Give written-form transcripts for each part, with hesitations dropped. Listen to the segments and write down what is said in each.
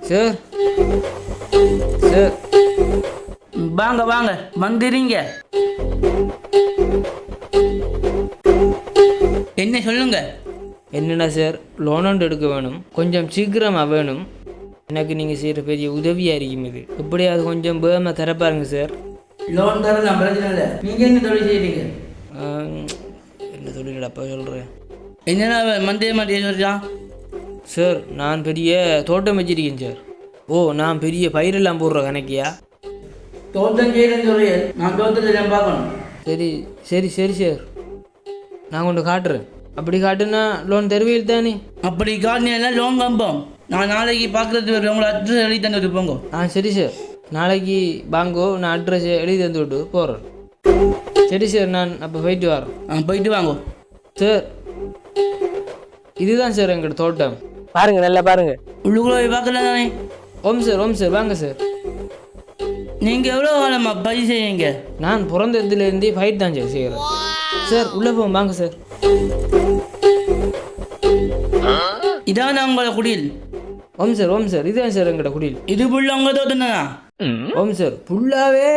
Sir sir வாங்க வாங்க வந்துடுங்க. என்ன சொல்லுங்க? என்னென்ன சார் லோன் ஒன்று எடுக்க வேணும், கொஞ்சம் சீக்கிரமாக வேணும். எனக்கு நீங்கள் செய்கிற பெரிய உதவியாக இருக்கும் இது. எப்படியாவது கொஞ்சம் வேகமாக தரப்பாருங்க சார். லோன் தரலாம், பிரச்சனை இல்லை. நீங்கள் என்ன தொழில் செய்கிறீங்க? என்ன தொழிலப்பா சொல்கிறேன். என்னென்ன மந்திரி மாட்டிய சொல்லிட்டான்? சார் நான் பெரிய தோட்டம் வச்சிருக்கேன் சார். ஓ நான் பெரிய பயிரெல்லாம் போடுற கணக்கியா? தோட்டம் செய்கிறேன்னு சொல்றிய, நான் தோட்டத்தில் பார்க்கணும். சரி சரி சரி சார், நான் கொண்டு காட்டுறேன். அப்படி காட்டுனா லோன் தருவீல் தானே? அப்படி காட்டினா லோன் கம்பம். நான் நாளைக்கு பார்க்குறது வரும், உங்களை அட்ரஸ் எழுதி தந்துட்டு போங்க. சரி சார், நாளைக்கு வாங்கோ, நான் அட்ரஸ் எழுதி தந்து விட்டு போகிறேன். சரி சார், நான் அப்போ போயிட்டு வரேன். போயிட்டு வாங்கோ சார். இதுதான் சார் எங்களோட தோட்டம், பாருங்க நல்லா பாருங்க. உள்ளுக்குள்ள பார்க்கல தானே? ஓம் சார் ஓம் சார், வாங்க சார். நீங்கள் எவ்வளோ காலமா பயிர் செய்வீங்க? நான் பிறந்ததுலேருந்தே ஃபைட் தான் சார் செய்கிறேன். சார் உள்ளே போவோம் வாங்க சார். இதான் உங்களோட குடில்? ஓம் சார் இதுதான் சார் எங்களோட குடில். இது புள்ள உங்கள் தோட்டம் தானா? ஓம் சார் ஃபுல்லாகவே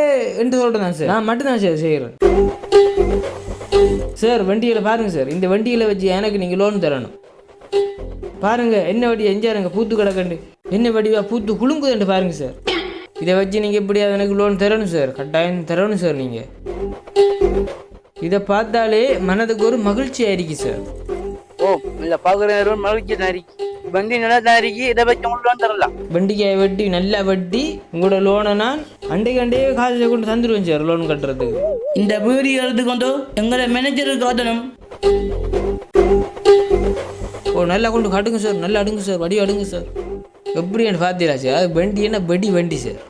எந்த தோட்டம் தான் சார், நான் மட்டும்தான் சார் செய்கிறேன். சார் வண்டியில் பாருங்கள் சார், இந்த வண்டியில் வச்சு எனக்கு நீங்கள் லோன் தரணும். பாருங்கள் என்ன வடி எஞ்சாருங்க பூத்து கிடக்கண்டு, என்ன வடிவா பூத்து குலுங்குதுன்ட்டு பாருங்கள் சார். இதை வச்சு நீங்கள் எப்படியாவது எனக்கு லோன் தரணும் சார், கட்டாயம் தரணும் சார். நீங்கள் இதை பார்த்தாலே மனதுக்கு ஒரு மகிழ்ச்சி ஆயிருக்கு சார். ஓ இல்லை, பார்க்குற மகிழ்ச்சி தான் இருக்கு. வண்டி நல்லா தான் இருக்கு, இதை வச்சு உங்களுக்கு லோன் தரலாம். வண்டிக்காய் வட்டி நல்லா வட்டி, உங்களோட லோனை நான் அண்டே காசை கொண்டு தந்துடுவேன் சார் லோன் கட்டுறதுக்கு. இந்த வீடு எழுதுக்கு வந்து எங்களை மேனேஜருக்கு காட்டணும். ஓ நல்லா கொண்டு காட்டுங்க சார், நல்லா அடுங்க சார், வடி அடுங்க சார். எப்படி என்ன பார்த்தீங்களா சார், அது வண்டி என்ன வண்டி சார்.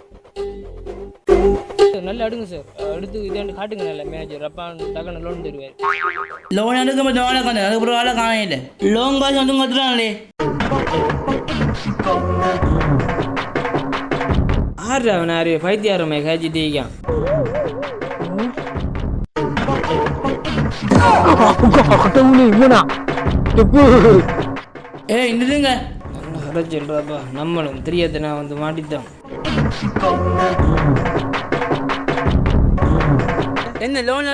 நல்லா அடுங்க சார், அடுத்து இதாண்டு காட்டுங்க நல்லா மேனேஜர். அப்பா டக்குன்னு லோன் தருவார். லோன் எடுக்க மட்டும் ஆளை காண, அதுக்கப்புறம் ஆளை காணையில லோன் காசு வந்து கட்டுறாங்களே. ஆறு அவன் ஆறு பைத்தியாரமே காய்ச்சிட்டு இருக்கான். நில்லுங்க. சொல்றாப்பா, நம்மளும் தெரியாத நான் வந்து மாட்டித்தான். என்ன லோன்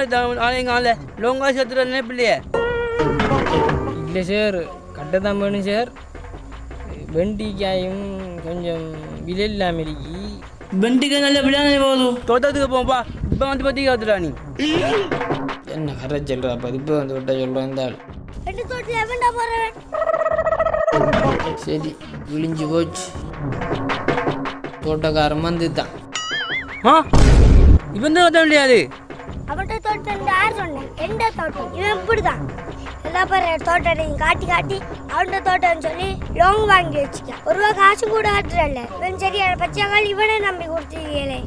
ஆளுங்க ஆள லோன் காசு எடுத்துட்டு பிள்ளைய? இல்லை சார், கட்டதான் வேணும் சார். வெண்டிக்காயும் கொஞ்சம் விலை இல்லாமல் இருக்கி. வெண்டிக்காய் நல்ல விளையாட போதும், தோட்டத்துக்கு போப்பா. இப்போ வந்து பற்றி காத்துடா நீ. என்ன கரை சொல்றாப்பா, இப்போ வந்து விட்ட சொல்கிறேன் இந்த ஆள். சரி விழிஞ்சு போச்சு, தோட்டக்காரன் வந்து தான். இவன் தான் ஓட்ட முடியாது. அவட்ட தோட்டம் யார் சொன்னேன்? எந்த தோட்டம்? இவன் இப்படிதான் எல்லா பேர் தோட்டம் காட்டி காட்டி அவன் தோட்டம் சொல்லி லோன் வாங்கி வச்சுட்டான். ஒரு ரூபா காசு கூட ஆட்டுறல இவன். சரியான பச்சைக்கால் இவனே நம்பி கொடுத்துருக்கீங்களே.